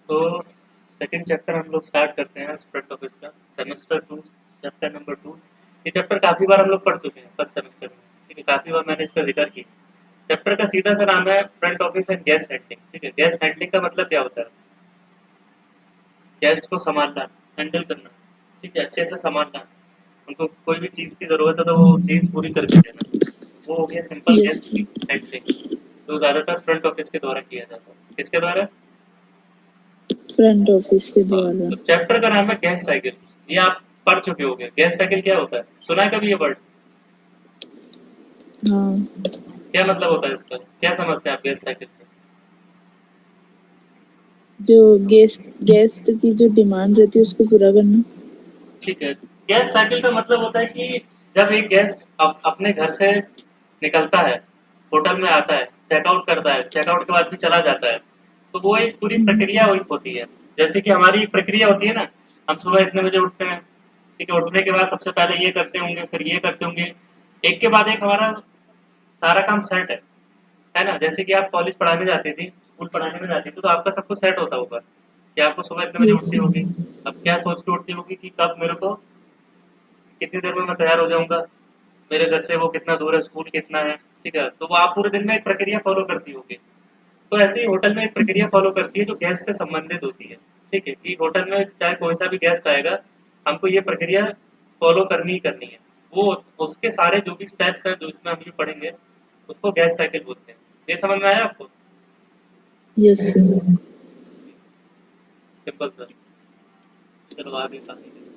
तो second chapter हम लोग स्टार्ट करते हैं फ्रंट ऑफिस का, सेमेस्टर 2, चैप्टर नंबर 2। ये चैप्टर काफ़ी बार हम लोग पढ़ चुके हैं फर्स्ट सेमेस्टर में, ठीक है, काफ़ी बार मैंने इसका ज़िक्र किया। चैप्टर का सीधा सा नाम है front office and guest handling, ठीक है। गेस्ट हैंडलिंग का मतलब क्या होता है? गेस्ट को संभालना, हैंडल करना, ठीक है, अच्छे से संभालना। उनको कोई भी चीज़ की ज़रूरत है तो वो चीज़ पूरी करके देना, वो हो गया सिंपल यस गेस्ट हैंडलिंग। तो ज़्यादातर फ्रंट ऑफिस के द्वारा किया जाता है। किसके द्वारा? फ्रंट ऑफिस के हाँ, द्वारा। तो चैप्टर का नाम है गैस साइकिल। ये आप पढ़ चुके होंगे। गैस साइकिल क्या होता है? सुना है कभी ये वर्ड? हाँ, क्या मतलब होता है इसका? क्या समझते हैं आप गैस साइकिल से? जो गेस्ट गेस्ट की जो डिमांड रहती है उसको पूरा करना। ठीक है। गैस साइकिल का मतलब होता है कि जब एक गेस्ट अपने घर से निकलता है, होटल में आता है, चेकआउट करता है, चेकआउट के बाद भी चला जाता है, तो वो एक पूरी प्रक्रिया हुई होती है। जैसे कि हमारी एक प्रक्रिया होती है ना, हम सुबह इतने बजे उठते हैं, ठीक है, उठने के बाद सबसे पहले ये करते होंगे, फिर ये करते होंगे, एक के बाद एक हमारा सारा काम सेट है ना? जैसे कि आप कॉलेज पढ़ाने जाती थी, स्कूल पढ़ाने में जाती थी, तो आपका सब कुछ सेट होता होगा कि आपको सुबह इतने बजे यस उठनी होगी। अब क्या सोच के उठती होगी कि कब मेरे को, कितनी देर में मैं तैयार हो जाऊंगा, मेरे घर से वो कितना दूर है, स्कूल कितना है, ठीक है। तो वो आप पूरे दिन में एक प्रक्रिया फॉलो करती होगी। तो ऐसे ही होटल में एक प्रक्रिया फॉलो करती है जो गेस्ट से संबंधित होती है, ठीक है, कि होटल में चाहे कोई सा भी गेस्ट आएगा, हमको ये प्रक्रिया फॉलो करनी ही करनी है। वो उसके सारे जो भी स्टेप्स हैं जो इसमें हम ये पढ़ेंगे, उसको गैस साइकिल बोलते हैं। ये समझ में आया आपको? Yes simple sir. चलो आगे कहानी देखते हैं।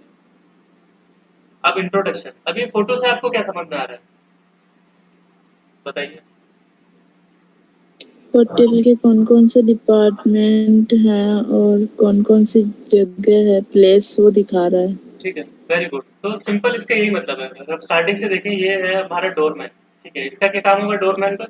अब इंट्रोडक्शन। अब ये फोटो से आपको क्या समझ में आ रहा है, बताइए। होटल के कौन कौन से डिपार्टमेंट हैं और कौन कौन सी जगह है, प्लेस वो दिखा रहा है। ठीक है, वेरी गुड। तो सिंपल इसका यही मतलब है। अगर आप स्टार्टिंग से देखें, ये है हमारा डोरमैन, ठीक है। इसका क्या काम होगा डोरमैन का?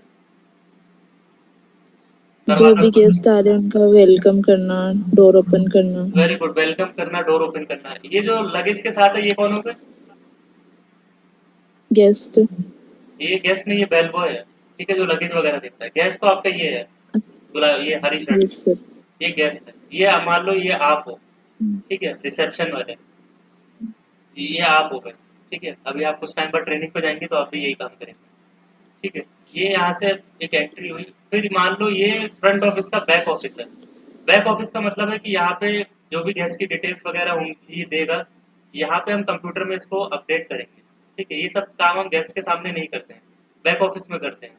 जो दरवाजा भी खोलना। गेस्ट आ रहे हैं उनका वेलकम करना, डोर ओपन करना। वेरी गुड, वेलकम करना, डोर ओपन करना। ये जो लगेज के साथ है ये कौन होगा? गेस्ट। ये गेस्ट नहीं, ये बेल बॉय है, ठीक है, जो लगेज वगैरह देता है। गेस्ट तो आपका ये है, ये हरी शर्ट यस में, सर। ये गेस्ट है। ये मान लो ये आप हो, ठीक है, रिसेप्शन वाले, ये आप हो गए, ठीक है। अभी आप कुछ टाइम बाद ट्रेनिंग पे जाएंगे तो आप भी यही काम करेंगे, ठीक है। ये यहाँ से एक एंट्री हुई। फिर मान लो ये फ्रंट ऑफिस का बैक ऑफिस है। बैक ऑफिस का मतलब है कि यहाँ पे जो भी गेस्ट की डिटेल्स वगैरह होंगी देगा, यहाँ पे हम कंप्यूटर में इसको अपडेट करेंगे, ठीक है। ये सब काम हम गेस्ट के सामने नहीं करते हैं, बैक ऑफिस में करते हैं।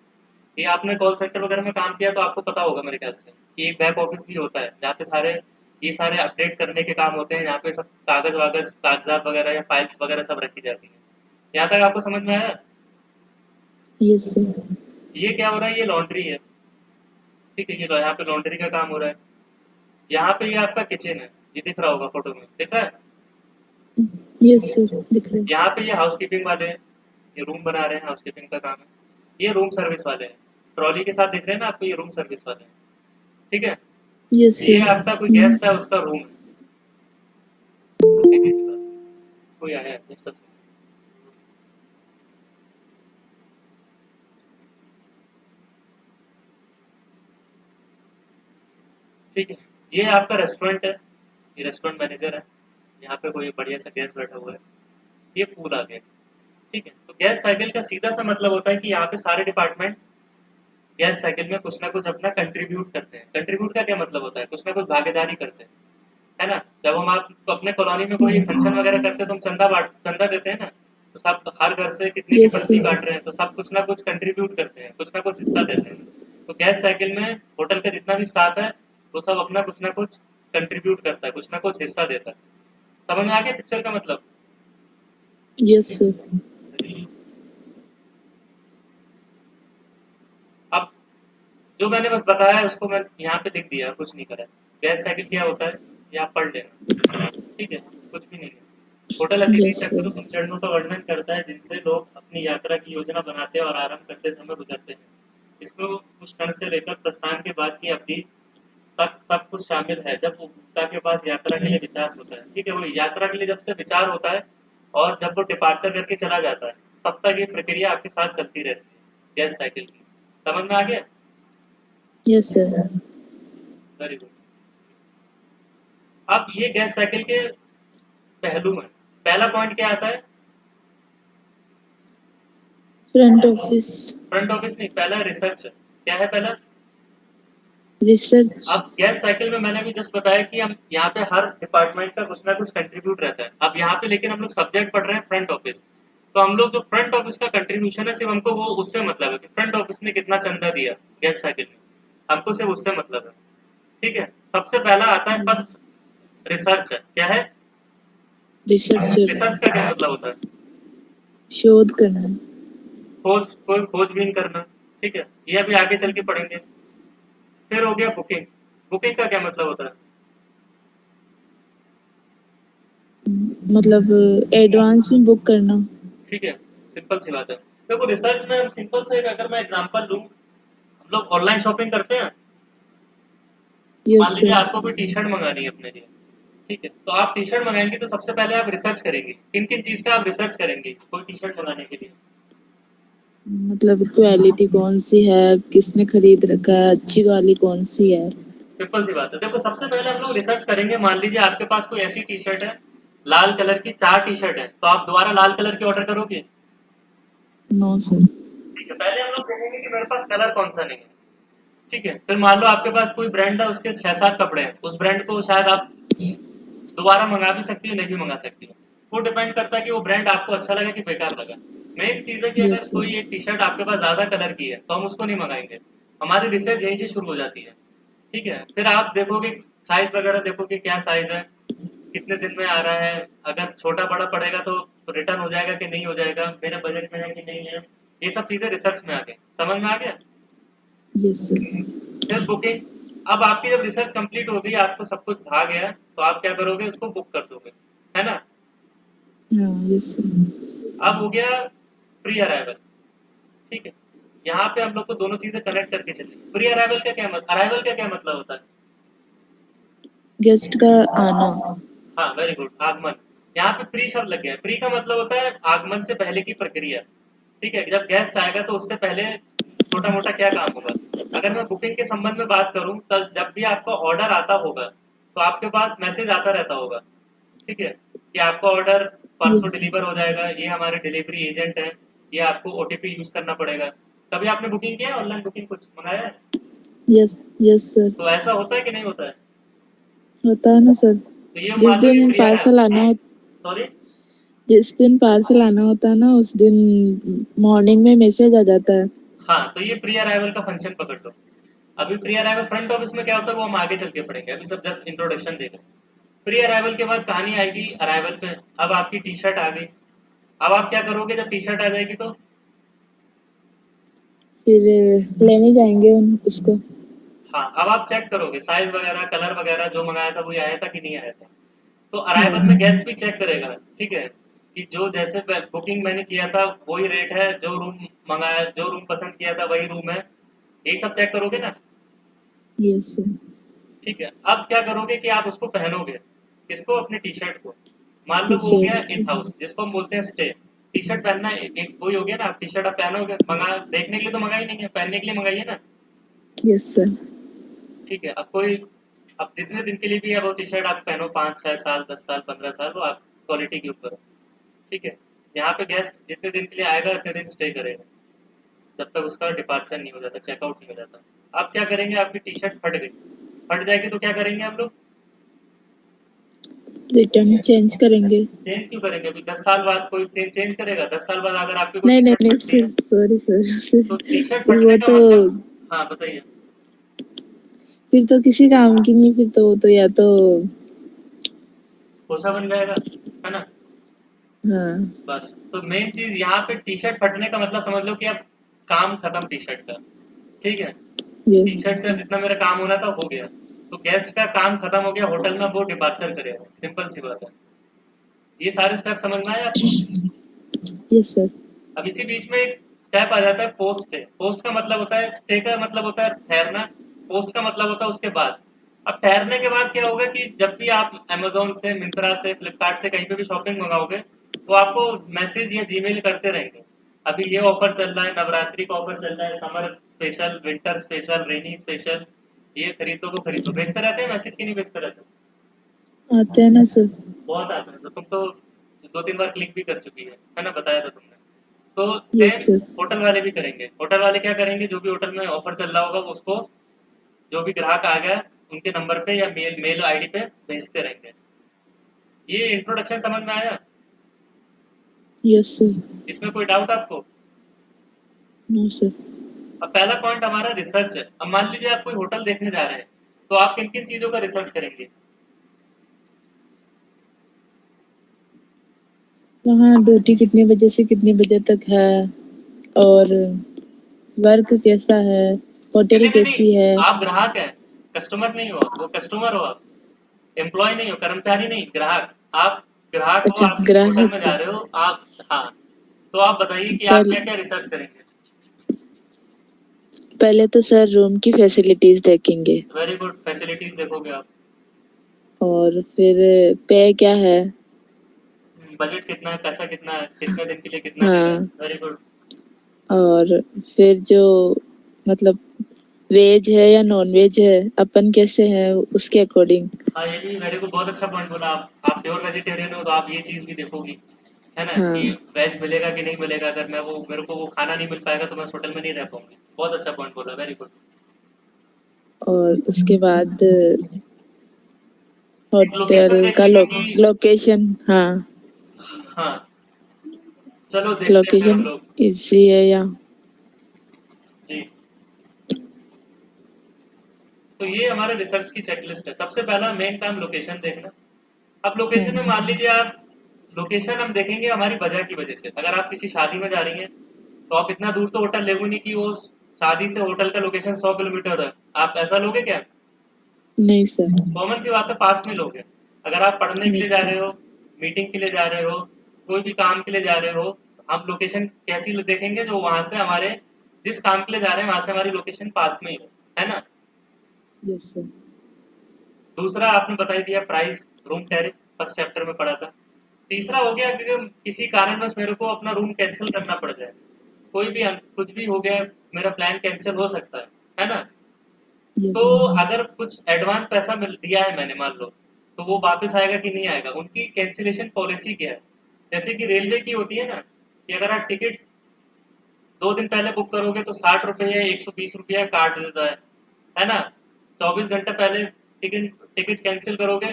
ये आपने कॉल सेंटर वगैरह में काम किया तो आपको पता होगा मेरे ख्याल से कि एक बैक ऑफिस भी होता है जहाँ पे ये सारे अपडेट करने के काम होते हैं। यहाँ पे सब कागजात वगैरह या फाइल्स वगैरह सब रखी जाती है। यहाँ तक आपको समझ में आया? Yes sir. ये क्या हो रहा है? ये लॉन्ड्री है, ठीक है। ये यहाँ पे लॉन्ड्री का काम हो रहा है। यहाँ पे ये आपका किचन है, ये दिख रहा होगा फोटो में, दिख रहा है? यस सर, दिख रहा यहाँ पे ये हाउसकीपिंग वाले हैं, ये रूम बना रहे हैं, हाउसकीपिंग का काम है। ये रूम सर्विस वाले हैं, ट्रॉली के साथ दिख रहे हैं ना आपको, ये रूम सर्विस वाले हैं, ठीक है। है। यस ये सर। आपका कोई गेस्ट है, उसका रूम है। सीधी सी बात, कोई आया है जस्ट। ठीक है, ये आपका रेस्टोरेंट है, ये रेस्टोरेंट मैनेजर है। यहाँ पे कोई बढ़िया सा गेस्ट बैठा हुआ है, ये पूल आ गया, ठीक है। तो गैस साइकिल का सीधा सा मतलब होता है कि यहाँ पे सारे डिपार्टमेंट गैस साइकिल में कुछ ना कुछ अपना कंट्रीब्यूट करते हैं। कंट्रीब्यूट का क्या मतलब होता है? कुछ ना कुछ भागीदारी करते हैं, है ना? जब हम आप अपने कॉलोनी में कोई फंक्शन वगैरह करते हैं तो हम चंदा देते हैं ना, तो सब हर घर से कितने की यस पर्ची सर। काट रहे हैं, तो सब कुछ ना कुछ कंट्रीब्यूट करते हैं, कुछ ना कुछ हिस्सा देते हैं। तो गैस साइकिल में होटल का जितना भी स्टाफ है वो सब अपना कुछ ना कुछ कंट्रीब्यूट करता है, कुछ ना कुछ हिस्सा देता है। समझ में आ गया पिक्चर का मतलब? Yes sir. अब जो मैंने बस बताया है उसको मैं यहाँ पे लिख दिया, कुछ नहीं करा। गैस साइकिल क्या होता है ये आप पढ़ लेना, ठीक है, कुछ भी नहीं है। होटल अतिथि यस चक्र सर। उन चरणों का वर्णन करता है जिनसे लोग अपनी यात्रा की योजना बनाते हैं और आराम करते समय गुजरते हैं। इसमें उस क्षण से लेकर प्रस्थान के बाद की अवधि तक सब कुछ शामिल है जब उपभोक्ता के पास यात्रा के लिए विचार होता है, ठीक है। वो यात्रा के लिए जब से विचार होता है और जब वो डिपार्चर करके चला जाता है, तब तक ये प्रक्रिया आपके साथ चलती रहती है गैस साइकिल की। समझ में आ गया? Yes sir. Very good. अब ये गैस साइकिल के पहलू में पहला पॉइंट क्या आता है? फ्रंट ऑफिस, फ्रंट ऑफिस नहीं, पहला रिसर्च है। क्या है पहला? रिसर्च। अब गैस साइकिल में मैंने भी जस्ट बताया कि हम यहाँ पे हर डिपार्टमेंट का कुछ ना कुछ कंट्रीब्यूट रहता है। अब यहाँ पे लेकिन हम लोग सब्जेक्ट पढ़ रहे हैं फ्रंट ऑफिस, तो हम लोग जो फ्रंट ऑफिस का कंट्रीब्यूशन है सिर्फ हमको वो उससे मतलब है कि फ्रंट ऑफिस ने कितना चंदा दिया गैस साइकिल में, हमको सिर्फ उससे मतलब है। ठीक है, सबसे पहला आता है फर्स्ट, रिसर्च है। क्या है? रिसर्चर, रिसर्च का क्या मतलब होता है? शोध करना। खोज, कोई खोजबीन करना। ठीक है, ये अभी आगे चल के पढ़ेंगे। फिर हो गया बुकिंग। बुकिंग का क्या मतलब होता है? मतलब एडवांस में बुक करना। ठीक है, सिंपल सी बात है। देखो रिसर्च में हम सिंपल से अगर मैं एग्जांपल लूं, हम लोग ऑनलाइन शॉपिंग करते हैं। यस मान लीजिए सर। आपको कोई टी शर्ट मंगानी है अपने लिए, ठीक है, तो आप टी शर्ट मंगाएंगे तो सबसे पहले आप रिसर्च करेंगे, किन किन चीज का आप रिसर्च करेंगे कोई टी शर्ट मंगाने के लिए? मतलब क्वालिटी कौन सी है, किसने खरीद रखा है, अच्छी वाली कौन सी है। सिंपल सी बात है। देखो सबसे पहले हम लोग रिसर्च करेंगे। मान लीजिए आपके पास कोई ऐसी टी शर्ट है, लाल कलर की 4 टी शर्ट है, तो आप दोबारा लाल कलर की ऑर्डर करोगे? No sir. ठीक है, पहले हम लोग देखेंगे कि मेरे पास कलर कौन सा नहीं है। ठीक है, फिर मान लो आपके पास कोई ब्रांड है, उसके 6-7 कपड़े हैं, उस ब्रांड को शायद आप दोबारा मंगा भी सकती हो, नहीं भी मंगा सकती हो। वो डिपेंड करता है कि वो ब्रांड आपको अच्छा लगा कि बेकार लगा। मेन चीज है कि अगर यस कोई सर। एक टी शर्ट आपके पास ज्यादा कलर की है तो हम उसको नहीं मंगाएंगे। हमारी रिसर्च यहीं से शुरू हो जाती है। ठीक है, फिर आप देखोगे साइज वगैरह, देखोगे क्या साइज है, कितने दिन में आ रहा है, अगर छोटा बड़ा पड़ेगा तो रिटर्न हो जाएगा कि नहीं हो जाएगा, मेरे बजट में है कि नहीं है। ये सब चीजें रिसर्च में आ गई, समझ में आ गया। Yes sir. फिर बुकिंग। अब आपकी जब रिसर्च कंप्लीट हो गई, आपको सब कुछ भा गया, तो आप क्या करोगे, उसको बुक कर दोगे, है ना। हाँ यस सर। अब हो गया प्री अराइवल। ठीक है, यहाँ पे हम लोग को दोनों चीजें कनेक्ट करके चलेंगे। प्री अराइवल का क्या मतलब, अराइवल का क्या मतलब होता है? गेस्ट का आना। हाँ वेरी गुड, आगमन। यहाँ पे प्री शब्द लग गया है। प्री का मतलब होता है आगमन से पहले की प्रक्रिया। ठीक है, जब गेस्ट आएगा तो उससे पहले छोटा मोटा क्या काम होगा। अगर मैं बुकिंग के संबंध में बात करूं तो जब भी आपका ऑर्डर आता होगा तो आपके पास मैसेज आता रहता होगा। ठीक है, कि आपका ऑर्डर परसों डिलीवर हो जाएगा, ये हमारे डिलीवरी एजेंट है, ये आपको ओटीपी यूज करना पड़ेगा। कभी आपने बुकिंग किया है, ऑनलाइन बुकिंग कुछ मंगाया है? Yes yes sir. तो ऐसा होता है कि नहीं होता है? होता है ना सर। तो ये जिस मान लो ये दिन प्रियर है। पार्सल आना हो, सॉरी। जिस दिन पार्सल आना होता है ना, उस दिन मॉर्निंग में मैसेज आ जाता है। हाँ, तो ये प्री अराइवल का फंक्शन पकड़ लो। अभी प्री अराइवल फ्रंट ऑफिस में क्या होता है वो हम आगे चल के पढ़ेंगे, अभी सब जस्ट इंट्रोडक्शन देख रहे हैं। प्री अराइवल के बाद कहानी आएगी अराइवल पे। अब आपकी टी शर्ट आ गई। अब आप क्या करोगे जब टी शर्ट आ जाएगी तो? फिर लेने जाएंगे उसको। हाँ, अब आप चेक करोगे साइज वगैरह, कलर वगैरह, जो मंगाया था वही आया था कि नहीं आया था। तो अराइवल में हाँ गेस्ट भी चेक करेगा। ठीक है, कि जो जैसे बुकिंग मैंने किया था वही रेट है, जो रूम मंगाया, जो रूम पसंद किया था वही रूम है, यही सब चेक करोगे ना। Yes sir. ठीक है, अब क्या करोगे कि आप उसको पहनोगे, किसको, अपने टी शर्ट को। मान लो टी वो हो गया इन शर्ट। हाउस, जिसको हम बोलते हैं स्टे। टी शर्ट पहनना एक वही हो गया ना, आप टी शर्ट आप पहनोगे, मंगा देखने के लिए तो मंगाई नहीं है, पहनने के लिए मंगाई है ना। Yes sir. ठीक है, अब कोई, अब जितने दिन के लिए भी है वो टी शर्ट आप पहनो, 5-6 साल, 10 साल, 15 साल, वो आप क्वालिटी के ऊपर है। ठीक है, यहाँ पे गेस्ट जितने दिन के लिए आएगा उतने दिन स्टे करेगा, जब तक उसका डिपार्चर नहीं हो जाता, चेकआउट नहीं हो जाता। आप क्या करेंगे, आपकी टी शर्ट फट गई, फट जाएगी तो क्या करेंगे हम लोग? रिटर्न चेंज करेंगे। चेंज क्यों करेंगे? अभी 10 साल बाद कोई चेंज करेगा? 10 साल बाद अगर आपकी कोई नहीं टी नहीं शर्ट नहीं फटती है सर, सॉरी सर। तो टी शर्ट फिर फटने वो का तो, मतलब, हाँ बताइए। फिर तो किसी काम की नहीं, फिर तो वो तो या तो। कोसा बन जाएगा, है ना। हाँ। बस, तो मेन चीज यहाँ पे टी शर्ट फटने का मतलब समझ लो कि अब काम खत्म टी शर्ट का। ठीक है, ये टी शर्ट से अब जितना मेरा काम होना था हो गया। तो गेस्ट का काम खत्म हो गया, होटल में वो डिपार्चर करेगा, सिंपल सी बात है। ये सारे स्टेप समझ में आए आपको? Yes sir. अब इसी बीच में एक स्टेप आ जाता है पोस्ट स्टे। पोस्ट का मतलब होता है, स्टे का मतलब होता है ठहरना, पोस्ट का मतलब होता है उसके बाद। अब ठहरने के बाद क्या होगा कि जब भी आप अमेजोन से, मिंत्रा से, फ्लिपकार्ट से कहीं पे भी शॉपिंग मंगाओगे तो आपको मैसेज या जीमेल करते रहेंगे। अभी ये ऑफर चल रहा है, नवरात्रि का ऑफर चल रहा है, समर स्पेशल, विंटर स्पेशल, रेनी स्पेशल, ये खरीदो को खरीदो, भेजते रहते हैं मैसेज की नहीं भेजते रहते? आते हैं ना सर। बहुत आते हैं, तो तुम तो 2-3 बार क्लिक भी कर चुकी है ना, बताया था तुमने। तो यस सेम सर। होटल वाले भी करेंगे। होटल वाले क्या करेंगे, जो भी होटल में ऑफर चल रहा होगा वो उसको, जो भी ग्राहक आ गया उनके नंबर पे या मेल मेल आईडी पे भेजते रहेंगे। ये इंट्रोडक्शन समझ में आया? Yes sir. इसमें कोई डाउट आपको? No sir. अब पहला पॉइंट हमारा रिसर्च है। अब मान लीजिए आप कोई होटल देखने जा रहे हैं, तो आप किन किन चीजों का रिसर्च करेंगे? वहाँ ड्यूटी कितने बजे से कितने बजे तक है, और वर्क कैसा है, नहीं होटल नहीं नहीं नहीं, कैसी है। आप ग्राहक हैं, कस्टमर नहीं हो। वो कस्टमर हो आप, एम्प्लॉय नहीं हो, कर्मचारी नहीं, ग्राहक। आप ग्राहक हो, अच्छा, आप किसी होटल में ग्राहक। जा रहे हो आप। हाँ, तो आप बताइए कि आप क्या पहले क्या रिसर्च करेंगे? पहले तो सर रूम की फैसिलिटीज देखेंगे, वेरी गुड, फैसिलिटीज देखोगे आप। और फिर पे क्या है। बजट कितना है, पैसा कितना है, कितने दिन के लिए कितना ले रहा है। हाँ, वेरी गुड। और फिर जो मतलब वेज है या नॉन वेज है, अपन कैसे हैं उसके अकॉर्डिंग। हाँ, ये भी वेरी गुड, बहुत अच्छा पॉइंट बोला आप प्योर वेजिटेरियन हो तो आप ये चीज़ भी देखोगी, है ना, कि हाँ, वेज मिलेगा कि नहीं मिलेगा। अगर मैं वो मेरे को वो खाना नहीं मिल पाएगा तो मैं उस होटल में नहीं रह पाऊंगी। बहुत अच्छा पॉइंट बोला, वेरी गुड। और उसके बाद एक लोकेशन होटल देख का लेंगे कि, लोकेशन। हाँ, हाँ, चलो देखते हैं फिर लोकेशन हम लोग। इजी है या। जी, तो ये हमारे रिसर्च की चेकलिस्ट है। सबसे पहला मेन काम लोकेशन देखना। अब लोकेशन में मान लीजिए आप, लोकेशन हम देखेंगे हमारी वजह की वजह से। अगर आप किसी शादी में जा रही हैं तो आप इतना दूर तो होटल लेगो नहीं कि वो शादी से होटल का लोकेशन 100 किलोमीटर है। आप ऐसा लोगे क्या? नहीं सर। कॉमन सी बात है, पास में लोगे। अगर आप पढ़ने के लिए यस जा सर। रहे हो, मीटिंग के लिए जा रहे हो, कोई भी काम के लिए जा रहे हो, आप लोकेशन कैसी देखेंगे, जो वहां से हमारे, जिस काम के लिए जा रहे हैं वहां से हमारी लोकेशन पास में ही है ना। Yes sir. दूसरा आपने बता ही दिया, price, room tariff, first chapter में पढ़ा था। तीसरा हो गया कि किसी कारणवश मेरे को अपना रूम कैंसिल करना पड़ जाए, कोई भी कुछ भी हो गया, मेरा प्लान कैंसिल हो सकता है ना। तो यस सर। अगर कुछ एडवांस पैसा मिल दिया है मैंने, मान लो, तो वो वापस आएगा कि नहीं आएगा, उनकी कैंसिलेशन पॉलिसी क्या है। जैसे कि रेलवे की होती है ना, कि अगर आप टिकट 2 दिन पहले बुक करोगे तो 60 रुपये या 120 रुपया काट देता है ना। 24 घंटे पहले टिकट टिकट कैंसिल करोगे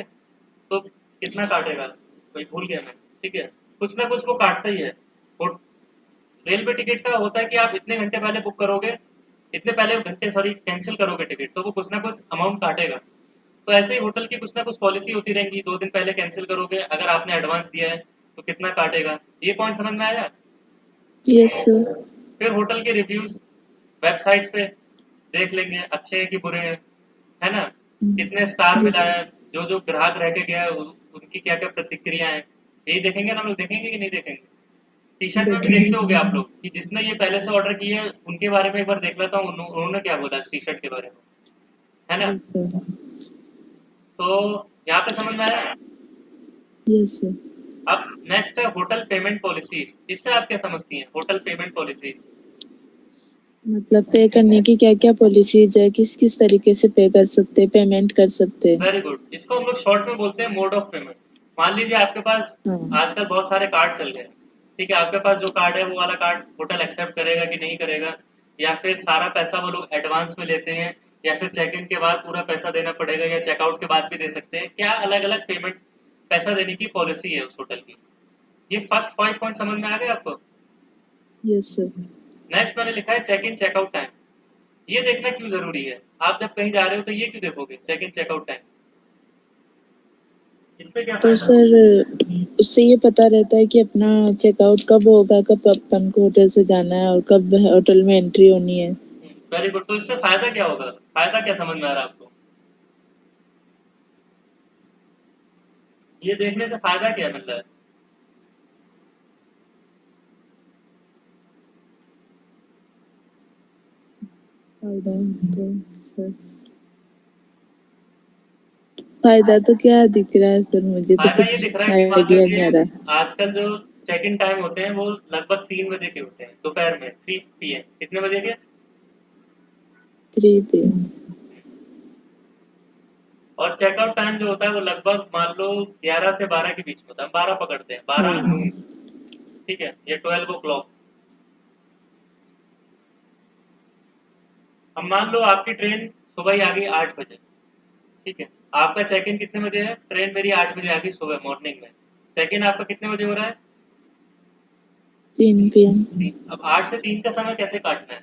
तो कितना काटेगा, कोई भूल गया मैं। ठीक है, कुछ ना कुछ वो काटता ही है। और रेलवे टिकट का होता है कि आप इतने घंटे पहले बुक करोगे, इतने पहले घंटे सॉरी कैंसिल करोगे टिकट, तो वो कुछ ना कुछ अमाउंट काटेगा। तो ऐसे ही होटल की कुछ ना कुछ पॉलिसी होती रहेंगी। 2 दिन पहले कैंसिल करोगे, अगर आपने एडवांस दिया है तो कितना काटेगा। ये पॉइंट समझ में आया? Yes sir. फिर होटल के रिव्यूज वेबसाइट पे देख लेंगे, अच्छे हैं कि बुरे हैं, है ना। कितने स्टार मिला यस। है, जो जो ग्राहक रह के गया है उनकी क्या क्या प्रतिक्रिया है। यही देखेंगे ना हम लोग, देखेंगे कि नहीं देखेंगे? टी शर्ट में भी देखेंगे देखते होगे सर। आप लोग कि जिसने ये पहले से ऑर्डर किया है उनके बारे में एक बार देख लेता हूँ, उन्होंने क्या बोला इस टी शर्ट के बारे में, है ना। Yes sir. तो यहाँ पे समझ में आया? Yes sir. अब नेक्स्ट है होटल पेमेंट पॉलिसीज। इससे आप क्या समझती हैं, होटल पेमेंट पॉलिसीज? मतलब पे करने की क्या क्या पॉलिसीज है, किस किस तरीके से पे कर सकते हैं, पेमेंट कर सकते हैं। वेरी गुड, इसको हम लोग शॉर्ट में बोलते हैं मोड ऑफ पेमेंट। मान लीजिए आपके पास हाँ। आजकल बहुत सारे कार्ड चल गए हैं। ठीक है, आपके पास जो कार्ड है वो वाला कार्ड होटल एक्सेप्ट करेगा कि नहीं करेगा, या फिर सारा पैसा वो लोग एडवांस में लेते हैं, या फिर चेक इन के बाद पूरा पैसा देना पड़ेगा, या चेकआउट के बाद भी दे सकते हैं। क्या अलग अलग पेमेंट पैसा देने की पॉलिसी है उस होटल की। ये फर्स्ट 5 पॉइंट समझ में आ गए आपको? Yes sir. नेक्स्ट मैंने लिखा है चेक इन चेकआउट टाइम। ये देखना क्यों जरूरी है, आप जब कहीं जा रहे हो तो ये क्यों देखोगे, चेक इन चेकआउट टाइम? इससे क्या तो फायदा? सर उससे ये पता रहता है कि अपना चेकआउट कब होगा, कब अपन को होटल से जाना है और कब होटल में एंट्री होनी है। वेरी गुड, तो इससे फायदा क्या होगा, फायदा क्या समझ में आ रहा है आपको? ये देखने से फायदा क्या मिल रहा है? फायदा तो सर, फायदा तो क्या दिख रहा है सर, मुझे तो फायदा ये कुछ दिख रहा है कि मान आइडिया नहीं लीजिए आ रहा। आजकल जो चेक इन टाइम होते हैं वो लगभग 3 बजे के होते हैं, दोपहर में 3 PM। कितने बजे के? 3 PM। और चेकआउट टाइम जो होता है वो लगभग मान लो 11 से 12 के बीच में होता है, हम 12 पकड़ते हैं, 12 हाँ। नून, ठीक है, ये 12 o'clock। अब मान लो आपकी ट्रेन सुबह ही आ गई 8 बजे, ठीक है, आपका चेक इन कितने बजे है, ट्रेन मेरी 8 बजे आ गई सुबह मॉर्निंग में, चेक इन आपका कितने बजे हो रहा है, 3 PM। अब 8 से 3 का समय कैसे काटना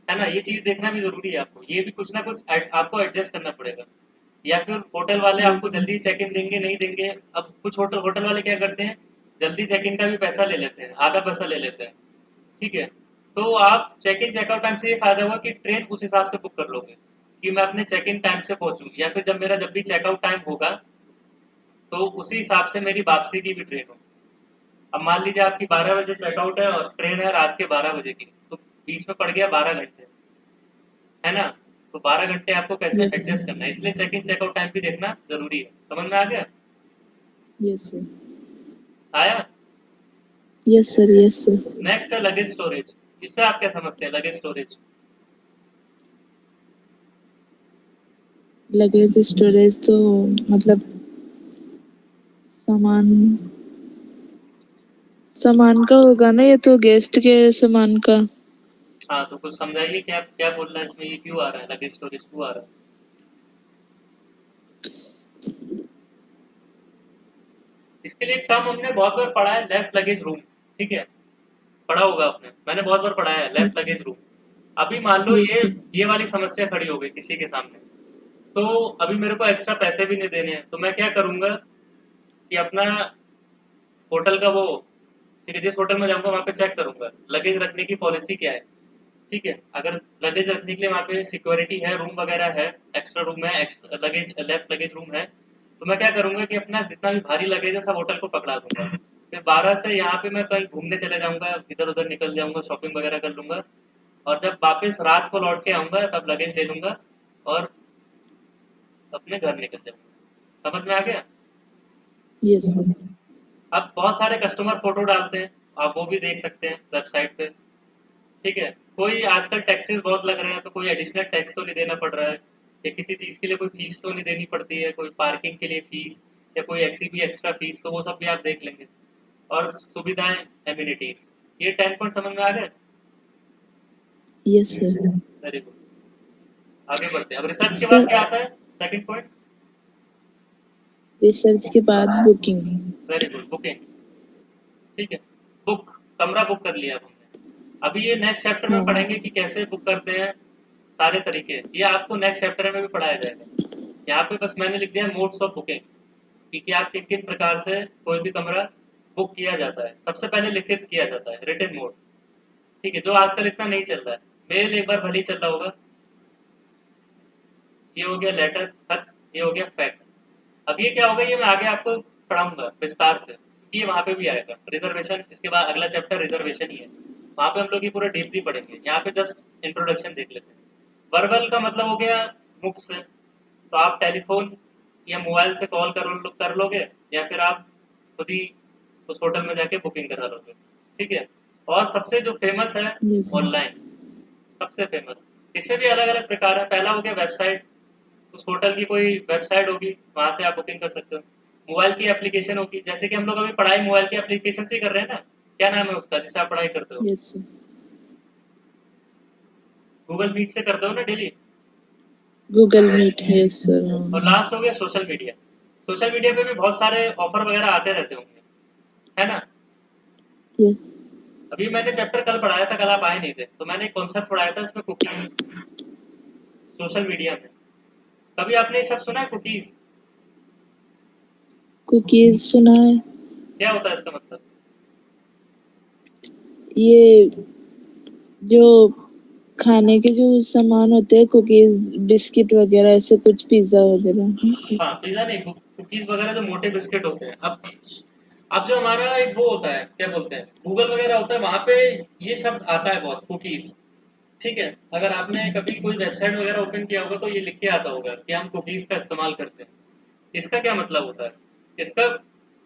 है ना, ये चीज देखना भी जरूरी है आपको, ये भी कुछ ना कुछ आपको एडजस्ट करना पड़ेगा। या फिर होटल वाले आपको यस। जल्दी चेक इन देंगे नहीं देंगे, अब कुछ होटल होटल वाले क्या करते हैं, जल्दी चेक इन का भी पैसा ले लेते हैं, आधा पैसा ले लेते हैं, ठीक है। तो आप चेक इन चेकआउट टाइम से ये फायदा हुआ कि ट्रेन उस हिसाब से बुक कर लोगे कि मैं अपने चेक इन टाइम से पहुंचूं, या फिर जब मेरा जब भी चेकआउट टाइम होगा तो उसी हिसाब से मेरी वापसी की भी ट्रेन हो। अब मान लीजिए आपकी 12 बजे चेकआउट है और ट्रेन है रात के 12 बजे की, तो बीच में पड़ गया 12 घंटे, है ना, तो 12 घंटे आपको कैसे यस। एडजस्ट करना है, इसलिए चेक इन चेकआउट टाइम भी देखना जरूरी है। समझ में आ गया? Yes sir. आया? Yes sir. Yes sir. Next है लगेज स्टोरेज। इससे आप क्या समझते हैं लगेज स्टोरेज? लगेज स्टोरेज तो मतलब सामान सामान का होगा ना, ये तो गेस्ट के सामान का। हाँ, तो कुछ समझाइए क्या क्या बोल रहा है इसमें, ये क्यों आ रहा है, लगेज स्टोरेज क्यों आ रहा है? इसके लिए एक टर्म हमने बहुत बार पढ़ा है, लेफ्ट लगेज रूम, ठीक है, पढ़ा होगा आपने, मैंने बहुत बार पढ़ा है लेफ्ट लगेज रूम। अभी मान लो यस सर। ये वाली समस्या खड़ी हो गई किसी के सामने, तो अभी मेरे को एक्स्ट्रा पैसे भी नहीं देने हैं, तो मैं क्या करूंगा कि अपना होटल का वो, ठीक है, जिस होटल में जाऊंगा वहां पे चेक करूंगा लगेज रखने की पॉलिसी क्या है, ठीक है, अगर लगेज रखने के लिए वहां पे सिक्योरिटी है, रूम वगैरह है, एक्स्ट्रा रूम है, extra luggage left luggage room है, तो मैं क्या करूंगा कि अपना जितना भी भारी लगेज है सब होटल को पकड़ा दूंगा, फिर 12 से यहाँ पे मैं कहीं घूमने चले जाऊंगा, इधर उधर निकल जाऊंगा, शॉपिंग वगैरह कर लूंगा, और जब वापस रात को लौट के आऊंगा तब लगेज ले लूंगा और अपने घर निकल जाऊंगा। समझ में आ गया? Yes sir. अब बहुत सारे कस्टमर फोटो डालते हैं, आप वो भी देख सकते हैं वेबसाइट पे, ठीक है, कोई आजकल टैक्सेस बहुत लग रहे हैं, तो कोई एडिशनल टैक्स तो नहीं देना पड़ रहा है, या किसी चीज़ के लिए कोई फीस तो नहीं देनी पड़ती है, कोई पार्किंग के लिए फीस या कोई ऐसी भी एक्स्ट्रा फीस, तो वो सब भी आप देख लेंगे। और सुविधाएं, एम्यूनिटीज, ये 10 पॉइंट समझ में आ गए? Yes sir. Very good. आगे बढ़ते हैं, अब रिसर्च के बाद सर क्या आता है, सेकंड पॉइंट। रिसर्च के बाद बुकिंग। वेरी गुड, बुकिंग, ठीक है, बुक, कमरा बुक कर लिया अब हमने, अभी ये नेक्स्ट चैप्टर में हाँ। पढ़ेंगे कि कैसे बुक करते हैं, सारे तरीके, ये आपको नेक्स्ट चैप्टर में भी पढ़ाया जाएगा। यहाँ पे बस मैंने लिख दिया मोड्स ऑफ बुकिंग, कि क्या किन किन प्रकार से कोई भी कमरा बुक किया जाता है। सबसे पहले लिखित किया जाता है, रिटन मोड, ठीक है, जो आजकल इतना नहीं चल रहा है, मेल एक बार भले ही चल रहा होगा, ये हो गया लेटर खत, ये हो गया फैक्स। अब ये क्या होगा, ये मैं आगे आपको पढ़ाऊंगा विस्तार से, क्योंकि ये वहां पे भी आएगा रिजर्वेशन, इसके बाद अगला चैप्टर रिजर्वेशन ही है, वहां पे हम लोग ये पूरा डीपली पढ़ेंगे, यहाँ पे जस्ट इंट्रोडक्शन देख लेते हैं। वर्बल का मतलब हो गया मुख से, तो आप टेलीफोन या मोबाइल से कॉल कर लोगे, या फिर आप खुद ही उस होटल में जाके बुकिंग करा लोगे, ठीक है। और सबसे जो फेमस है, यस। ऑनलाइन, सबसे फेमस, इसमें भी अलग अलग प्रकार है। पहला हो गया वेबसाइट, उस होटल की कोई वेबसाइट होगी, वहां से आप बुकिंग कर सकते हो। मोबाइल की एप्लीकेशन होगी, जैसे कि हम लोग अभी पढ़ाई मोबाइल की एप्लीकेशन से ही कर रहे हैं ना, क्या नाम है उसका जिससे आप पढ़ाई करते हो? Yes sir. गूगल मीट से करते हो ना डेली। गूगल मीट है यस सर। और हाँ। लास्ट हो गया सोशल मीडिया, सोशल मीडिया पे भी बहुत सारे ऑफर वगैरह आते रहते होंगे, है ना। यस। अभी मैंने चैप्टर कल पढ़ाया था, कल आप आए नहीं थे, तो मैंने एक कॉन्सेप्ट पढ़ाया था इसमें, कुकीज, सोशल मीडिया में। कभी आपने ये सब सुना है, कुकीज? कुकीज सुना है। क्या होता है इसका मतलब? ये जो खाने के जो सामान होते हैं, कुकीज, बिस्किट वगैरह, ऐसे कुछ, पिज्जा वगैरह। हाँ, पिज्जा नहीं, कुकीज वगैरह जो मोटे बिस्किट होते हैं। अब जो हमारा एक वो होता है, क्या बोलते हैं, गूगल वगैरह होता है, वहां पे ये शब्द आता है बहुत, कुकीज, ठीक है। अगर आपने कभी कोई वेबसाइट वगैरह ओपन किया होगा तो ये लिख के आता होगा कि हम कुकीज का इस्तेमाल करते हैं। इसका क्या मतलब होता है? इसका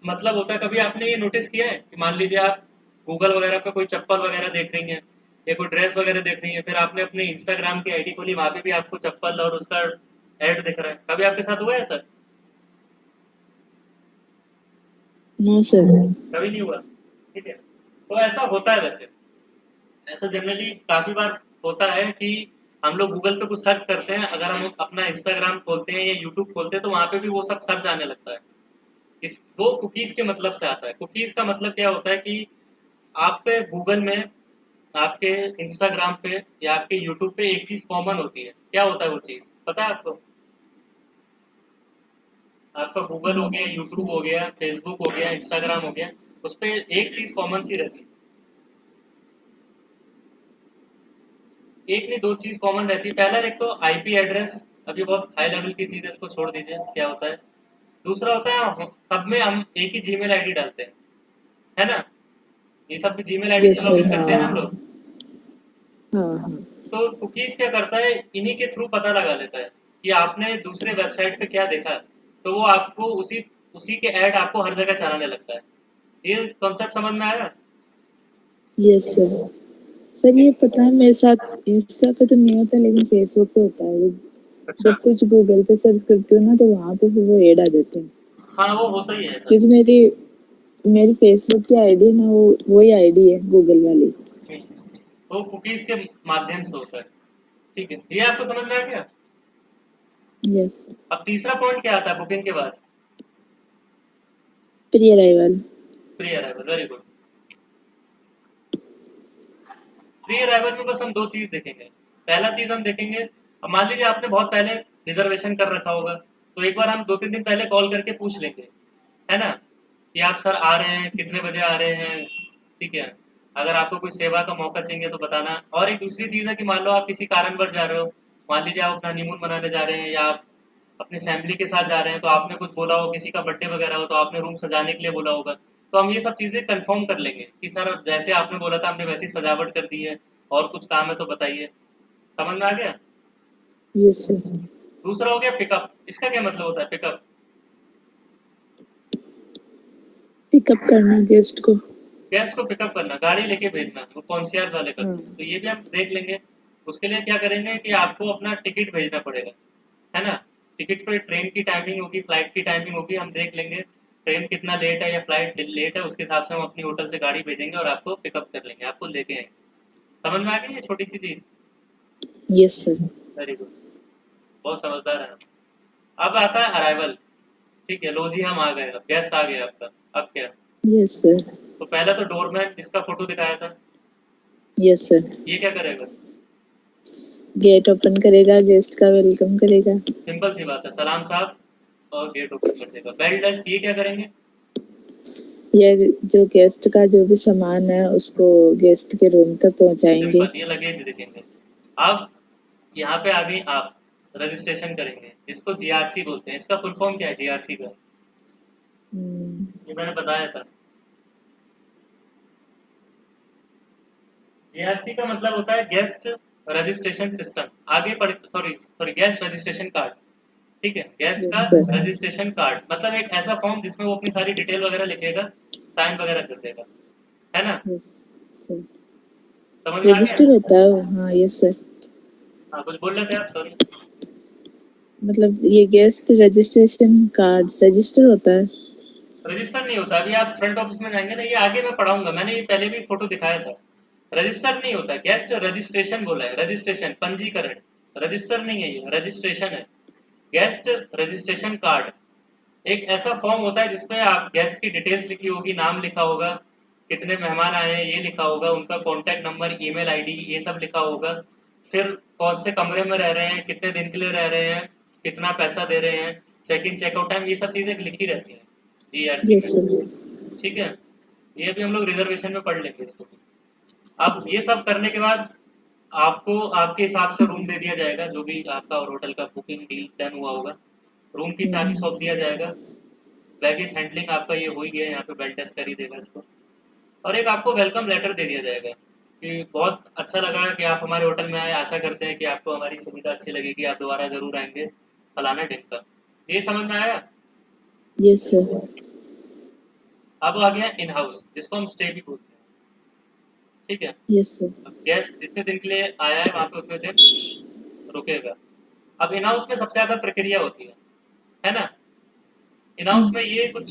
मतलब होता है, कभी आपने ये नोटिस किया है कि मान लीजिए आप गूगल वगैरह पे कोई चप्पल वगैरह देख रही हैं, या कोई ड्रेस वगैरह देख रही है, फिर आपने अपने इंस्टाग्राम की आईडी खोली, वहां पे भी आपको चप्पल और उसका ऐड दिख रहा है, कभी आपके साथ हुआ है सर? No sir. कभी नहीं हुआ, ठीक है। तो ऐसा होता है वैसे, ऐसा जनरली काफी बार होता है कि हम लोग गूगल पे कुछ सर्च करते हैं, अगर हम अपना इंस्टाग्राम खोलते हैं या यूट्यूब खोलते हैं तो वहां पे भी वो सब सर्च आने लगता है। इस वो कुकीज के मतलब से आता है। कुकीज का मतलब क्या होता है कि आपके गूगल में, आपके इंस्टाग्राम पे या आपके यूट्यूब पे एक चीज कॉमन होती है। क्या होता है वो चीज, पता है आपको? आपका गूगल हो गया, यूट्यूब हो गया, फेसबुक हो गया, इंस्टाग्राम हो गया, उस पर एक चीज कॉमन सी रहती है। एक नहीं, दो चीज कॉमन रहती है। पहला एक तो आईपी एड्रेस, अभी बहुत हाई लेवल की चीज है, इसको छोड़ दीजिए क्या होता है। दूसरा होता है सब में हम एक ही जीमेल आईडी डालते हैं, है ना? ये सब भी जीमेल आईडी यस से सर। लॉगिन करते हैं हाँ ना हम लोग। हाँ हाँ। तो कुकीज क्या करता है, इन्हीं के थ्रू पता लगा लेता है कि आपने दूसरे वेबसाइट पे क्या देखा, तो वो आपको उसी उसी के ऐड आपको हर जगह चलाने लगता है। ये कॉन्सेप्ट समझ में आया? Yes sir. सर ये पता है मेरे साथ इंस्टा पे तो नहीं होता लेकिन फेसबुक पे होता है। अच्छा। जब कुछ गूगल पे सर्च करती हूँ ना तो वहां पे फिर वो ऐड आ जाते हैं। हाँ, वो होता ही है ऐसा। क्योंकि मेरी मेरी फेसबुक की आईडी है ना, वो वही आईडी है गूगल वाली। वो कुकीज के माध्यम से होता है, ठीक है। ये आपको समझ में आ गया? यस। अब तीसरा पॉइंट क्या आता है बुकिंग के बाद? Pre arrival. Pre arrival, very good. Pre arrival में बस हम दो चीज देखेंगे। पहला चीज हम देखेंगे, अब मान लीजिए आपने बहुत पहले रिजर्वेशन कर रखा होगा, तो एक बार हम 2-3 दिन पहले कॉल करके पूछ लेंगे, है ना, कि आप सर आ रहे हैं, कितने बजे आ रहे हैं, ठीक है। अगर आपको कोई सेवा का मौका चाहिए तो बताना। और एक दूसरी चीज है कि मान लो आप किसी कारणवश जा रहे हो, मान लीजिए आप अपना हनीमून मनाने जा रहे हैं या आप अपनी फैमिली के साथ जा रहे हैं, तो आपने कुछ बोला हो, किसी का बर्थडे वगैरह हो तो आपने रूम सजाने के लिए बोला होगा, तो हम ये सब चीजें कंफर्म कर लेंगे कि सर जैसे आपने बोला था हमने वैसी सजावट कर दी है, और कुछ काम है तो बताइए। समझ में आ गया? Yes sir. दूसरा हो गया पिकअप। इसका क्या मतलब होता है पिकअप? पिकअप करना गेस्ट को। गेस्ट को पिकअप करना, गाड़ी लेके भेजना, वो कॉन्सियर्ज वाले हाँ। करते हैं, तो ये भी हम देख लेंगे। उसके लिए क्या करेंगे कि आपको अपना टिकट भेजना पड़ेगा, है ना? टिकट पर ट्रेन की टाइमिंग होगी, फ्लाइट की टाइमिंग होगी, हम देख लेंगे ट्रेन कितना लेट है या फ्लाइट लेट है, उसके हिसाब से हम अपनी होटल से गाड़ी भेजेंगे और आपको पिकअप कर लेंगे, आपको लेके आएंगे। समझ में आ गई ये छोटी सी चीज? Yes sir. वेरी गुड, बहुत समझदार है आप। अब आता है अराइवल, ठीक है। लो जी हम आ गए, अब गेस्ट आ गया आपका। अब क्या? Yes sir. तो पहला तो डोरमैन जिसका फोटो दिखाया था, यस सर। ये क्या करेगा? गेट ओपन करेगा, गेस्ट का वेलकम करेगा। सिंपल सी बात है, सलाम साहब, और गेट ओपन कर देगा। बेल डेस्क, ये क्या करेंगे? या जो गेस्ट का जो भी सामान है उसको गेस्ट के रूम तक पहुंचाएंगे। सिंपल, ये लगेज देखेंगे। अब यहाँ पे आ गई आप, रजिस्ट्रेशन करेंगे, जिसको जीआरसी बोलते हैं। इसका फुल फॉर्म क्या है जीआरसी का? हम्म। ये मैंने बताया था। जीआरसी का मतलब होता है गेस्ट रजिस्ट्रेशन सिस्टम। आगे पढ़, sorry sorry, guest registration card, ठीक है। गेस्ट यस का सर। रजिस्ट्रेशन कार्ड मतलब एक ऐसा फॉर्म जिसमें वो अपनी सारी डिटेल वगैरह लिखेगा, साइन वगैरह कर देगा, है ना? Yes sir. समझ में आ गया? रजिस्टर होता है वो, हाँ यस सर। हाँ, कुछ बोल रहे थे आप, सॉरी। मतलब ये गेस्ट रजिस्ट्रेशन कार्ड रजिस्टर होता है। रजिस्टर नहीं होता, अभी आप फ्रंट ऑफिस में जाएंगे ना, ये आगे मैं पढ़ाऊंगा, मैंने ये पहले भी फोटो दिखाया था। रजिस्टर नहीं होता, गेस्ट रजिस्ट्रेशन बोला है, रजिस्ट्रेशन पंजीकरण, रजिस्टर नहीं है, ये रजिस्ट्रेशन है। गेस्ट रजिस्ट्रेशन कार्ड एक ऐसा फॉर्म होता है जिसमें आप गेस्ट की डिटेल्स लिखी होगी, नाम लिखा होगा, कितने मेहमान आए हैं ये लिखा होगा, उनका कॉन्टैक्ट नंबर, ईमेल आईडी, ये सब लिखा होगा। फिर कौन से कमरे में रह रहे हैं, कितने दिन के लिए रह रहे हैं, कितना पैसा दे रहे हैं, चेक इन चेकआउट टाइम, ये सब चीजें लिखी रहती हैं जीआरसी यस में, सर। ठीक है। ये भी हम लोग रिजर्वेशन में पढ़ लेंगे इसको। अब ये सब करने के बाद आपको आपके हिसाब से रूम दे दिया जाएगा, जो भी आपका और होटल का बुकिंग डील डन हुआ होगा, रूम की चाबी सौंप दिया जाएगा। बैगेज हैंडलिंग आपका ये हो ही गया, यहाँ पे बेल टेस्ट कर ही देगा इसको। और एक आपको वेलकम लेटर दे दिया जाएगा कि बहुत अच्छा लगा कि आप हमारे होटल में आए, आशा करते हैं कि आपको हमारी सुविधा अच्छी लगेगी, आप दोबारा जरूर आएंगे, फलाना दिन का। ये समझ में आया? Yes sir. अब आ गया इन हाउस, जिसको हम स्टे भी बोलते हैं, ठीक है। Yes sir. अब गेस्ट जितने दिन के लिए आया है वहां पे उतने दिन रुकेगा। अब इन हाउस में सबसे ज्यादा प्रक्रिया होती है ना। इन हाउस में ये कुछ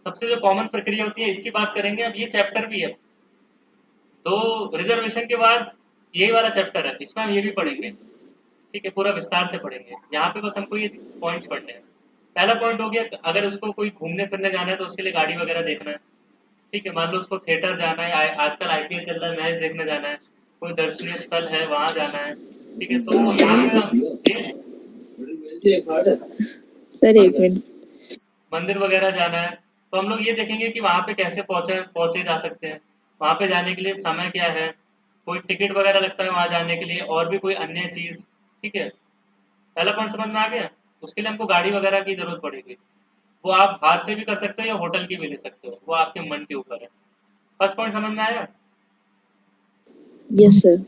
सबसे जो कॉमन प्रक्रिया होती है इसकी बात करेंगे। अब ये चैप्टर भी है, तो रिजर्वेशन के बाद यही वाला चैप्टर है, इसमें हम ये भी पढ़ेंगे। ठीक है, पूरा विस्तार से पढ़ेंगे। यहाँ पे बस हमको ये पॉइंट्स पढ़ने हैं। पहला पॉइंट हो गया, अगर उसको कोई घूमने फिरने जाना है तो उसके लिए गाड़ी वगैरह देखना है। ठीक है, मान लो उसको थिएटर जाना है, आजकल आईपीएल चल रहा है, मैच देखने जाना है, कोई दर्शनीय स्थल है वहां जाना है। ठीक है, तो यहाँ पे हम सर एक मिनट। मंदिर वगैरह जाना है, तो हम लोग ये देखेंगे कि वहां पे कैसे पहुंचे पहुंचे जा सकते हैं, वहां पे जाने के लिए समय क्या है, कोई टिकट वगैरह लगता है वहां जाने के लिए, और भी कोई अन्य चीज। ठीक है, पहला पॉइंट समझ में आ गया। उसके लिए हमको गाड़ी वगैरह की जरूरत पड़ेगी, वो आप बाहर से भी कर सकते हो या होटल की भी ले सकते हो, वो आपके मन के ऊपर है। फर्स्ट पॉइंट समझ में आया। Yes sir.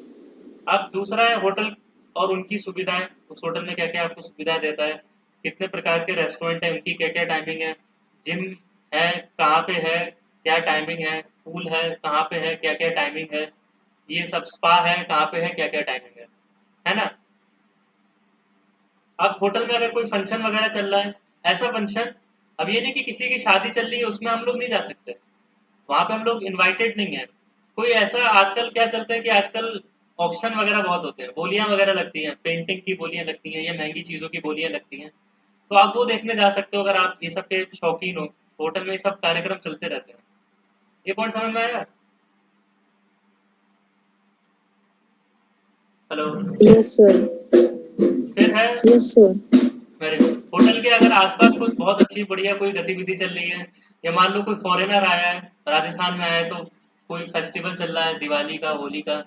अब दूसरा है होटल और उनकी सुविधाएं, उस होटल में क्या क्या आपको सुविधा देता है, कितने प्रकार के रेस्टोरेंट है, उनकी क्या क्या टाइमिंग है, जिम है कहाँ पे है, क्या टाइमिंग है, पूल है कहाँ पे है, क्या क्या टाइमिंग है, ये सब स्पा है कहाँ पे है, क्या क्या टाइमिंग है ना। अब होटल में अगर कोई फंक्शन वगैरह चल रहा है, ऐसा फंक्शन, अब ये नहीं कि किसी की शादी चल रही है उसमें हम लोग नहीं जा सकते, वहां पे हम लोग इनवाइटेड नहीं है। कोई ऐसा आजकल क्या चलता है कि आजकल ऑक्शन वगैरह बहुत होते हैं, बोलियां वगैरह लगती हैं, पेंटिंग की बोलियां लगती हैं या महंगी चीजों की बोलियां लगती हैं, तो आप वो देखने जा सकते हो अगर आप ये सब के शौकीन हो। होटल में ये सब कार्यक्रम चलते रहते हैं। ये पॉइंट समझ में आया। हेलो। Yes sir. फिर है, yes sir. Very good, hotel के अगर आसपास कुछ बहुत अच्छी बढ़िया कोई गतिविधि चल रही है, या मान लो कोई फॉरेनर आया है राजस्थान में आया है, तो कोई फेस्टिवल चल रहा है दिवाली का होली का,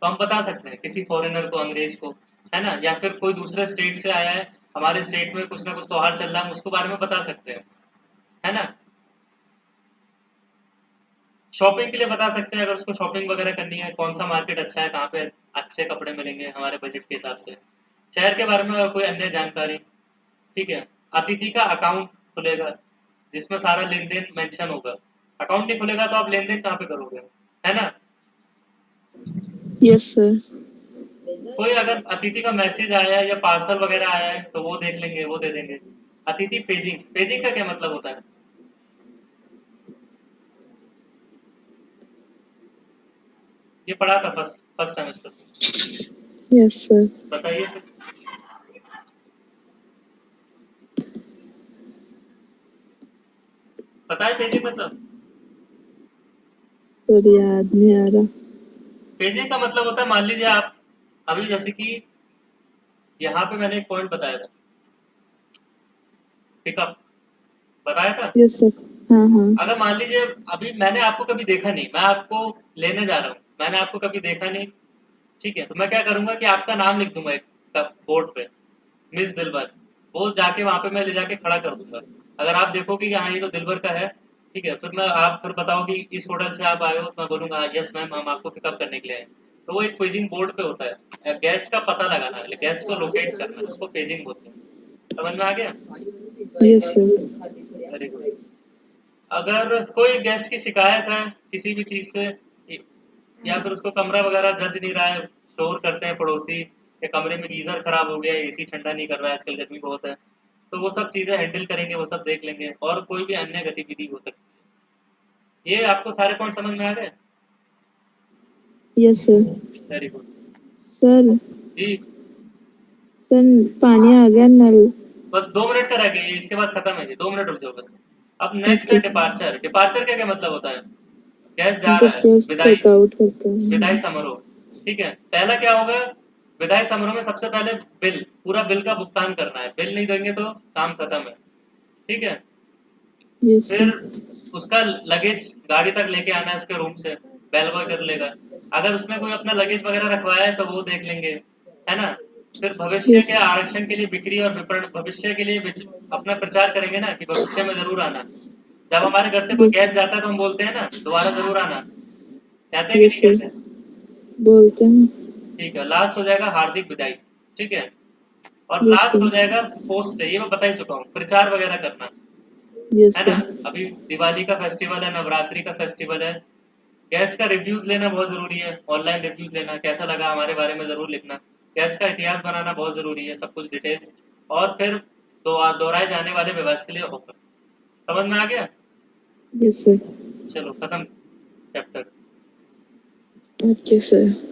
तो हम बता सकते हैं किसी फॉरेनर को, अंग्रेज को, है ना, या फिर कोई दूसरे स्टेट से आया है, हमारे स्टेट में कुछ ना कुछ त्योहार चल रहा है, हम उसको बारे में बता सकते हैं, है ना। शॉपिंग के लिए बता सकते हैं, अगर उसको शॉपिंग वगैरह करनी है, कौन सा मार्केट अच्छा है, कहाँ पे अच्छे कपड़े मिलेंगे हमारे बजट के हिसाब से, शहर के बारे में अगर कोई अन्य जानकारी। ठीक है, अतिथि का अकाउंट खुलेगा जिसमें सारा लेन देन मेंशन होगा। अकाउंट नहीं खुलेगा तो आप लेन देन कहाँ पे करोगे, है ना। Yes sir. कोई अगर अतिथि का मैसेज आया है या पार्सल वगैरह आया है तो वो देख लेंगे, वो दे देंगे। अतिथि पेजिंग, पेजिंग का क्या मतलब होता है, ये पढ़ा था फर्स्ट फर्स्ट सेमेस्टर में, यस सर। बताइए फिर। पता है पेजिंग मतलब। सर याद नहीं आ रहा। पेजिंग का मतलब होता है, मान लीजिए आप अभी जैसे कि यहाँ पे मैंने एक पॉइंट बताया था, पिकअप बताया था। Yes sir. हाँ हाँ। अगर मान लीजिए अभी मैंने आपको कभी देखा नहीं, मैं आपको लेने जा रहा हूँ, मैंने आपको कभी देखा नहीं, ठीक है, तो मैं क्या करूंगा कि आपका नाम लिख दूंगा एक बोर्ड पे, मिस दिलबर, वो जाके वहां पे मैं ले जाके खड़ा कर दूंगा। अगर आप देखोगे कि हाँ ये तो दिलबर का है, ठीक है, फिर मैं आप फिर बताओ कि इस होटल से आप आए हो, तो मैं बोलूंगा यस मैम, हम आपको पिकअप करने के लिए आए। तो वो एक पेजिंग बोर्ड पे होता है, गेस्ट का पता लगाना, गेस्ट को लोकेट करना, उसको पेजिंग बोलते हैं। समझ में आ गया। Yes sir. Very good. अगर कोई गेस्ट की शिकायत है किसी भी चीज से, या फिर उसको कमरा वगैरह जज नहीं रहा है, शोर करते हैं पड़ोसी, या कमरे में गीजर खराब हो गया, एसी ठंडा नहीं कर रहा है, आजकल गर्मी बहुत है, तो वो सब चीजें हैंडल करेंगे, वो सब देख लेंगे, और कोई भी अन्य गतिविधि हो सकती है। ये आपको सारे पॉइंट समझ में आ गए। Yes sir. Very good. Sir. जी, सर पानी आ गया नल। बस 2 मिनट का रह गया, ये इसके बाद खत्म है, ये 2 मिनट रुक जाओ बस। अब नेक्स्ट है ओके सर। डिपार्चर। डिपार्चर का क्या मतलब होता है, गेस्ट जा रहा जब है, गेस्ट विदाई, चेकआउट करते विदाई हैं। समारोह। ठीक है, पहला क्या होगा, विदाई समारोह में सबसे पहले बिल, पूरा बिल का भुगतान करना है, बिल नहीं देंगे तो काम खत्म है। ठीक है, यस फिर सर। उसका लगेज गाड़ी तक लेके आना है उसके रूम से, बेल बॉय कर लेगा। अगर उसने कोई अपना लगेज वगैरह रखवाया है तो वो देख लेंगे, है ना। फिर भविष्य यस के आरक्षण के लिए बिक्री और विपणन, भविष्य के लिए अपना प्रचार करेंगे ना कि भविष्य में जरूर आना। जब हमारे घर से कोई गैस जाता है तो हम बोलते हैं ना दोबारा जरूर आना, कहते हैं कि यस नहीं सर। कहते हैं। बोलते हैं। ठीक है, लास्ट हो जाएगा हार्दिक विदाई। ठीक है, और यस लास्ट हो सर। जाएगा पोस्ट डे, ये मैं बता ही चुका हूँ, प्रचार वगैरह करना, यस है ना। सर। अभी दिवाली का फेस्टिवल है, नवरात्रि का फेस्टिवल है, गेस्ट का रिव्यूज लेना बहुत जरूरी है, ऑनलाइन रिव्यूज लेना, कैसा लगा हमारे बारे में जरूर लिखना। गैस का इतिहास बनाना बहुत जरूरी है, सब कुछ डिटेल्स, और फिर दोहराए जाने वाले व्यवसाय के लिए होकर। समझ में आ गया? Yes sir. चलो खत्म चैप्टर। Okay sir.